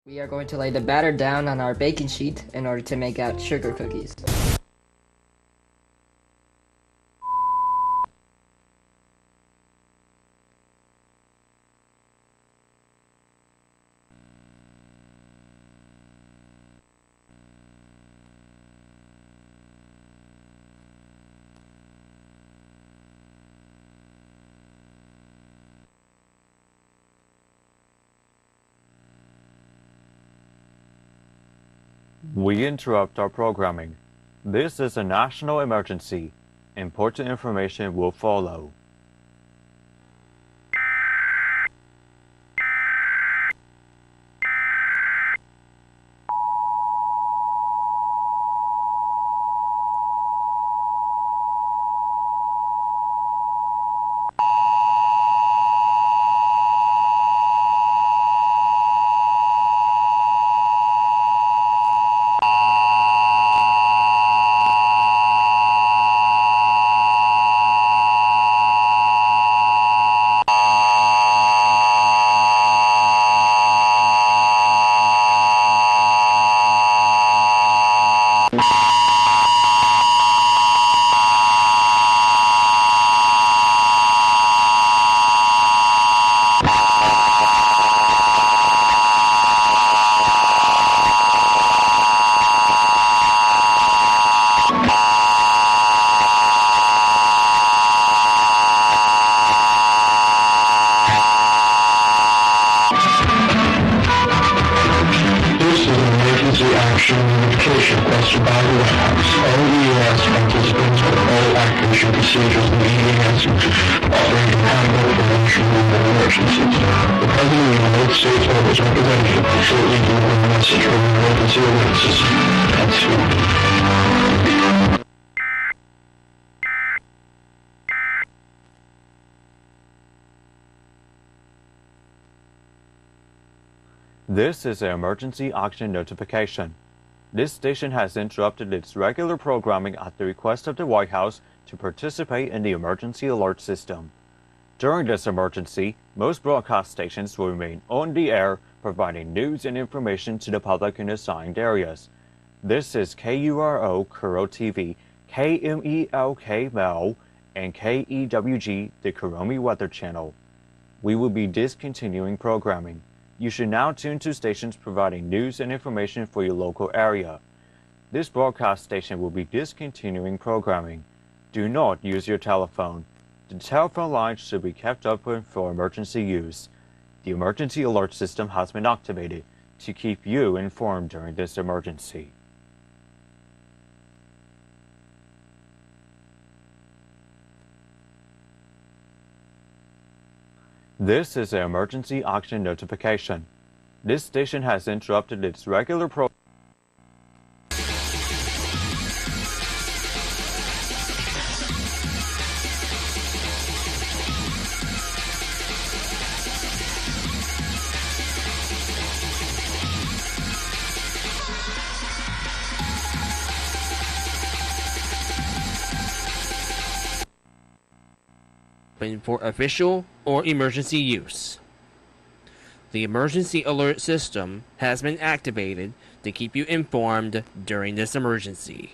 We are going to lay the batter down on our baking sheet in order to make out sugar cookies. We interrupt our programming. This is a national emergency. Important information will follow. Action notification requested by the White House. All EAS participants for all acquisition procedures in the EAS operating handbook for national emergencies. The President of the United States or his representative will shortly deliver a message from the emergency alert system. That's This is an emergency action notification. This station has interrupted its regular programming at the request of the White House to participate in the emergency alert system. During this emergency, most broadcast stations will remain on the air, providing news and information to the public in assigned areas. This is KURO Kuro TV, KMELK Mel, and KEWG the Kuromi Weather Channel. We will be discontinuing programming. You should now tune to stations providing news and information for your local area. This broadcast station will be discontinuing programming. Do not use your telephone. The telephone lines should be kept open for emergency use. The emergency alert system has been activated to keep you informed during this emergency. This is an emergency action notification. This station has interrupted its regular program. For official or emergency use. The emergency alert system has been activated to keep you informed during this emergency.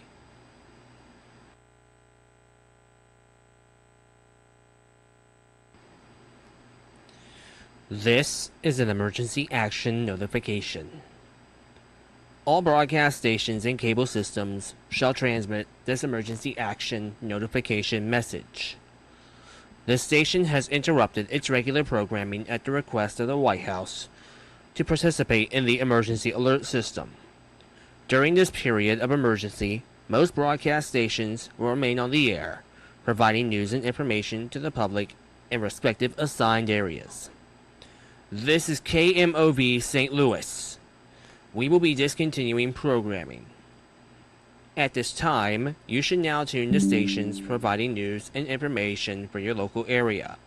This is an emergency action notification. All broadcast stations and cable systems shall transmit this emergency action notification message. The station has interrupted its regular programming at the request of the White House to participate in the emergency alert system. During this period of emergency, most broadcast stations will remain on the air, providing news and information to the public in respective assigned areas. This is KMOV St. Louis. We will be discontinuing programming. At this time, you should now tune to stations providing news and information for your local area.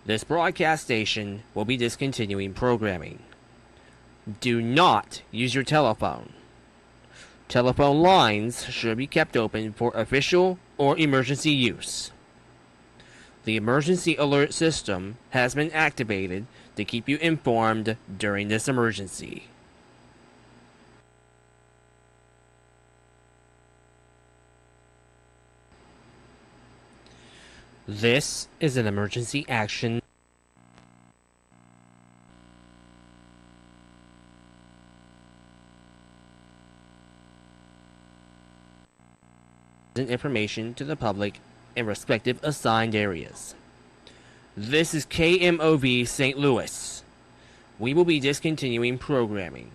This broadcast station will be discontinuing programming. Do not use your telephone. Telephone lines should be kept open for official or emergency use. The emergency alert system has been activated to keep you informed during this emergency. This is an emergency action information to the public in respective assigned areas. This is KMOV St. Louis. We will be discontinuing programming.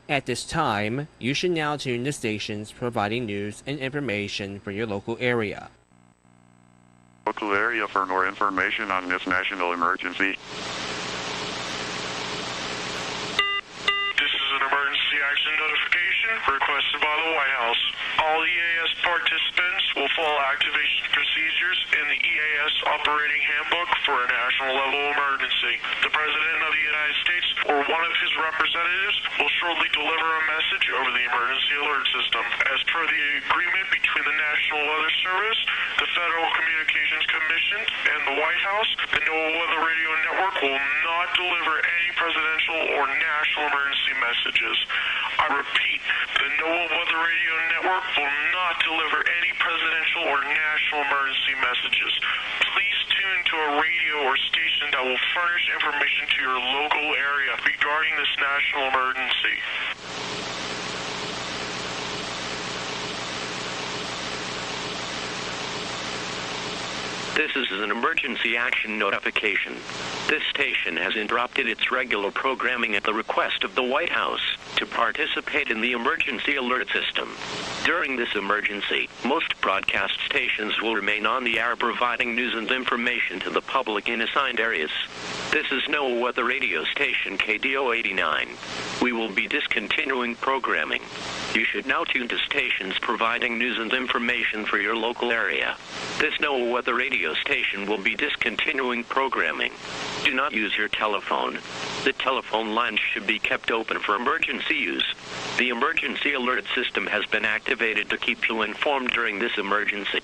At this time, you should now tune to stations providing news and information for your local area. Local area for more information on this national emergency. This is an emergency action notification requested by the White House. All EAS participants will follow activation procedures in the EAS operating handbook for a national level emergency. The President of the United States or one of his representatives will shortly deliver a message over the emergency alert system. As per the agreement between the National Weather Service, the Federal Communications Commission, and the White House, the NOAA Weather Radio Network will not deliver any presidential or national emergency messages. I repeat, the NOAA Weather Radio Network will not deliver any presidential or national emergency messages. Please tune to a radio or station that will furnish information to your local area regarding this national emergency. This is an emergency action notification. This station has interrupted its regular programming at the request of the White House to participate in the emergency alert system. During this emergency, most broadcast stations will remain on the air providing news and information to the public in assigned areas. This is NOAA Weather Radio Station KDO 89. We will be discontinuing programming. You should now tune to stations providing news and information for your local area. This NOAA Weather Radio station will be discontinuing programming. Do not use your telephone. The telephone lines should be kept open for emergency use. The emergency alert system has been activated to keep you informed during this emergency.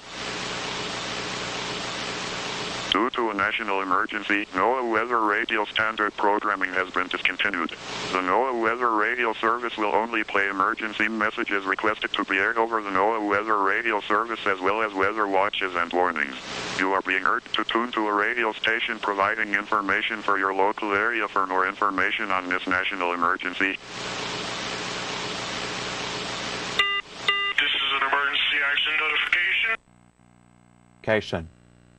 Due to a national emergency, NOAA Weather Radio standard programming has been discontinued. The NOAA Weather Radio service will only play emergency messages requested to be aired over the NOAA Weather Radio service as well as weather watches and warnings. You are being urged to tune to a radio station providing information for your local area for more information on this national emergency. This is an emergency action notification.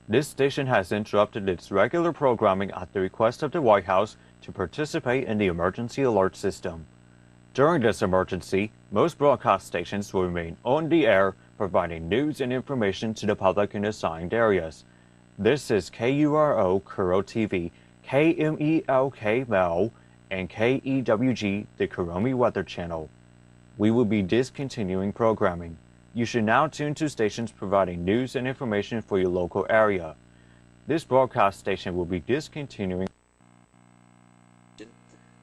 This station has interrupted its regular programming at the request of the White House to participate in the emergency alert system. During this emergency, most broadcast stations will remain on the air providing news and information to the public in assigned areas. This is KURO Kuro TV, KMELK Mel, and KEWG the Kuromi Weather Channel. We will be discontinuing programming. You should now tune to stations providing news and information for your local area. This broadcast station will be discontinuing.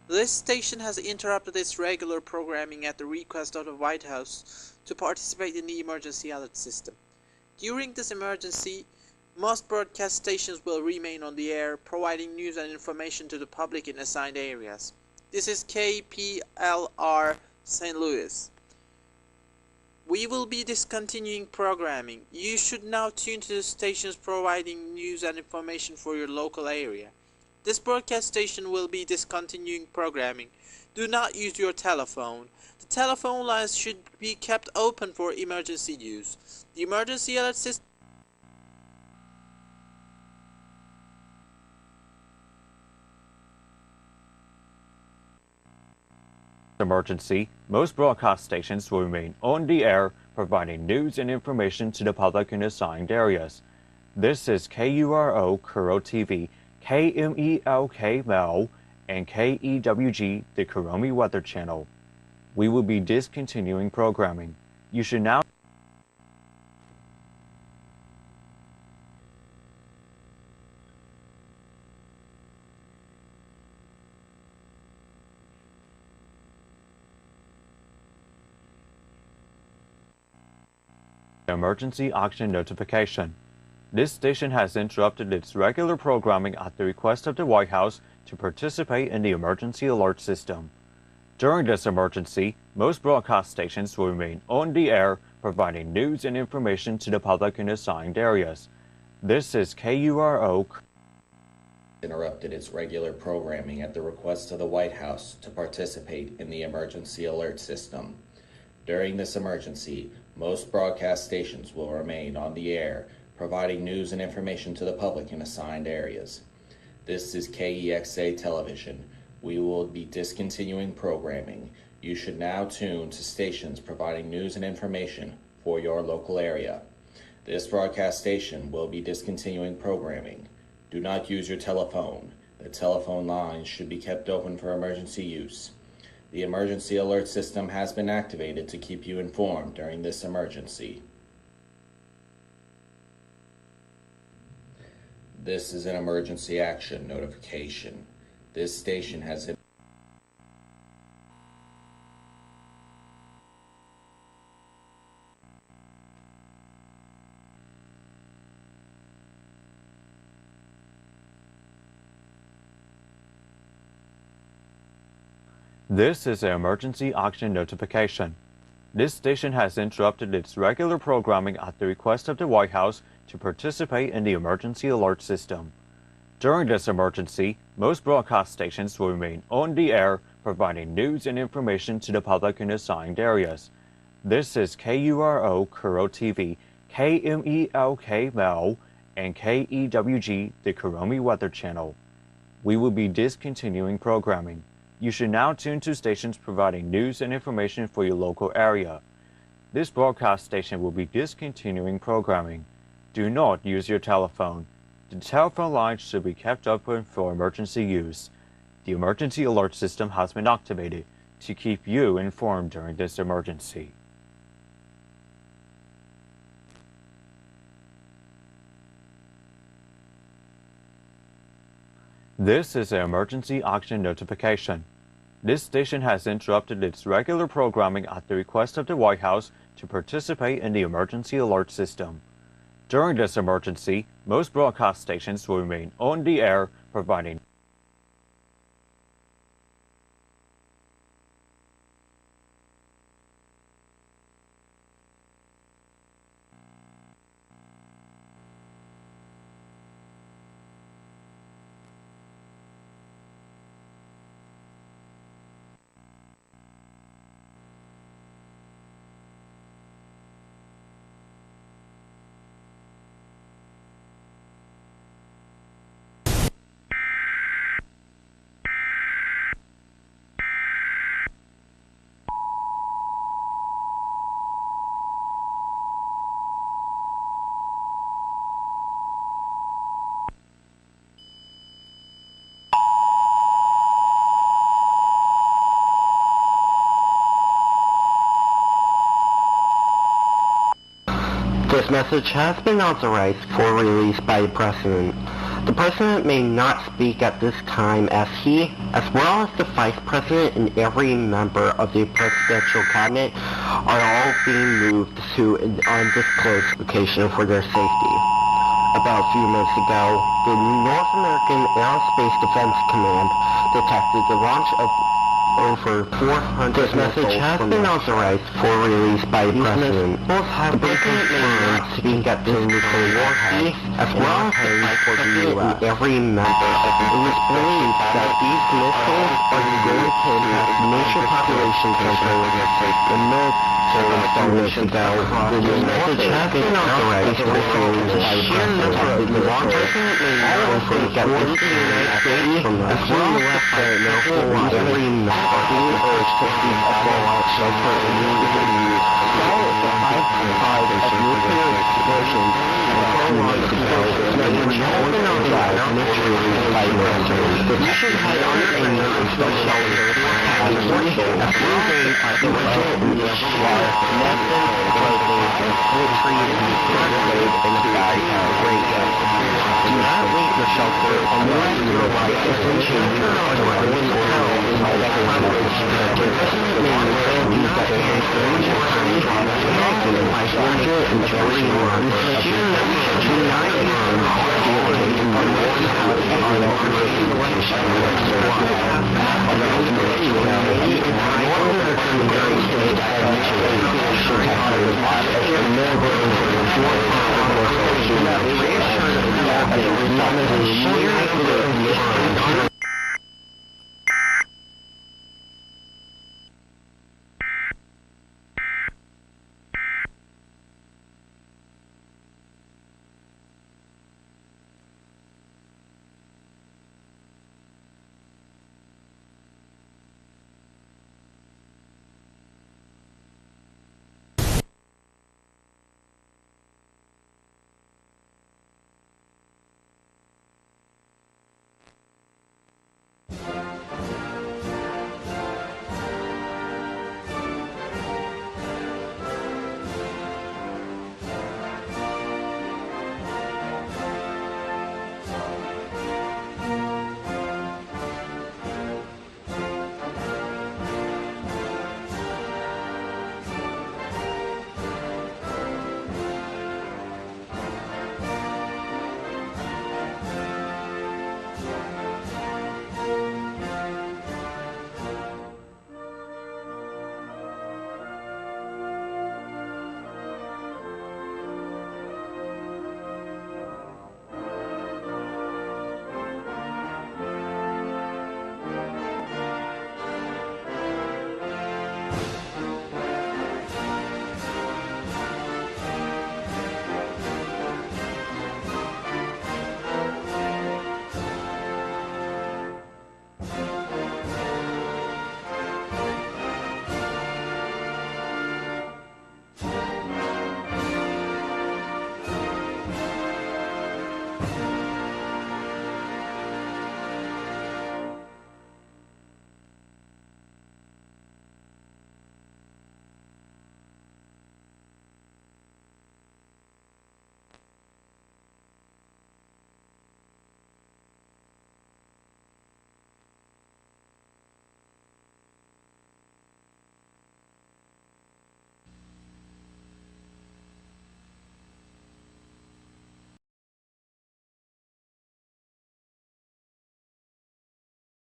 This station has interrupted its regular programming at the request of the White House to participate in the emergency alert system. During this emergency, most broadcast stations will remain on the air, providing news and information to the public in assigned areas. This is KPLR St. Louis. We will be discontinuing programming. You should now tune to the stations providing news and information for your local area. This broadcast station will be discontinuing programming. Do not use your telephone. The telephone lines should be kept open for emergency use. The emergency alert system Emergency, most broadcast stations will remain on the air providing news and information to the public in assigned areas. This is KURO Kuro TV, KMELK Mel, and KEWG the Kuromi Weather Channel. We will be discontinuing programming. You should now emergency action notification. This station has interrupted its regular programming at the request of the White House to participate in the emergency alert system. During this emergency, most broadcast stations will remain on the air, providing news and information to the public in assigned areas. This is KURO. Interrupted its regular programming at the request of the White House to participate in the emergency alert system. During this emergency, most broadcast stations will remain on the air, providing news and information to the public in assigned areas. This is KEXA Television. We will be discontinuing programming. You should now tune to stations providing news and information for your local area. This broadcast station will be discontinuing programming. Do not use your telephone. The telephone lines should be kept open for emergency use. The emergency alert system has been activated to keep you informed during this emergency. This is an emergency action notification. This station has This is an emergency action notification. This station has interrupted its regular programming at the request of the White House to participate in the emergency alert system. During this emergency, most broadcast stations will remain on the air, providing news and information to the public in assigned areas. This is KURO Kuro TV, KMELK Mel, and KEWG the Kuromi Weather Channel. We will be discontinuing programming. You should now tune to stations providing news and information for your local area. This broadcast station will be discontinuing programming. Do not use your telephone. The telephone lines should be kept open for emergency use. The emergency alert system has been activated to keep you informed during this emergency. This is an emergency action notification. This station has interrupted its regular programming at the request of the White House to participate in the emergency alert system. During this emergency, most broadcast stations will remain on the air, providing This message has been authorized for release by the President. The President may not speak at this time as he, as well as the Vice President and every member of the Presidential Cabinet, are all being moved to an undisclosed location for their safety. About a few minutes ago, the North American Aerospace Defense Command detected the launch of over 400 This message has been authorized for release by the President. The President may not speak at this nuclear warhead, as well as the Vice President and every member. It is believed that these missiles are going to impact major population control and military installations across the message has been authorized for release by the President. The President may not speak at this United States, as well as every member. Being urged to seek a fallout shelter immediately use. Solid the high of nuclear explosions and prolonged explosions that were open on drive initially by military. You should head on a military shelter as working as well as the original require medicine, clothing, and poultry and first aid in a bag great Do not leave the shelter unless your life is in danger or in peril. As a result of the